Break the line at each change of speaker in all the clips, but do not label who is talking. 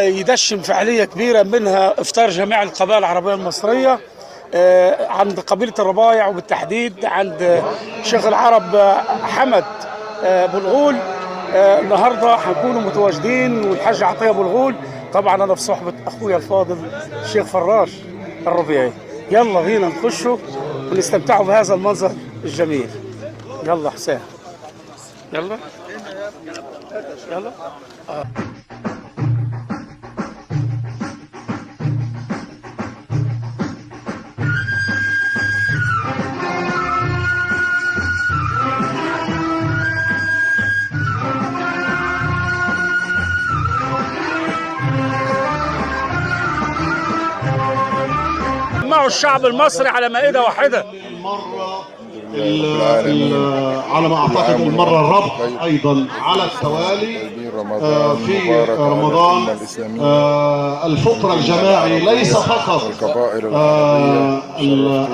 يدشن فعالية كبيرة منها إفطار جميع القبائل العربية المصرية عند قبيلة الربايع، وبالتحديد عند شيخ العرب حمد أبو الغول. النهارده هنكونوا متواجدين، والحاج عطيه ابو الغول. طبعا انا في صحبه اخويا الفاضل الشيخ فراش الربيعي. يلا بينا نخشوا ونستمتعوا بهذا المنظر الجميل. يلا حسين، يلا يلا. جمعوا الشعب المصري على مائدة واحدة.
على ما اعتقد المره الرابعه ايضا على التوالي في رمضان. الفطر الجماعي ليس فقط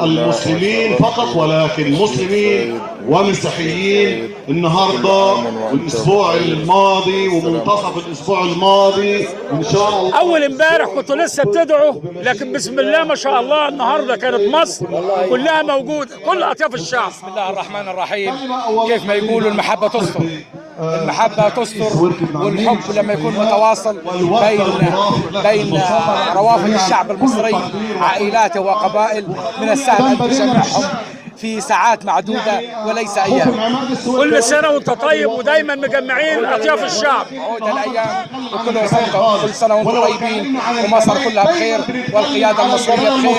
المسلمين فقط، ولكن مسلمين ومسيحيين. النهارده والاسبوع الماضي ومنتصف الاسبوع الماضي ان شاء الله.
اول امبارح كنتوا لسه بتدعوا، لكن بسم الله ما شاء الله النهارده كانت مصر كلها موجوده، كل اطياف الشعب.
بسم الله الرحمن الرحيم. كيف ما يقولوا المحبة تستر، المحبة تستر، والحب لما يكون متواصل بين روافد الشعب المصري عائلاته وقبائل، من السهل أن تجمعهم في ساعات معدودة وليس أيام.
كل سنة وانت طيب، ودايما مجمعين أطياف الشعب.
عود الأيام وكل سنة وانتم طيبين، ومصر كلها بخير والقيادة المصرية بخير.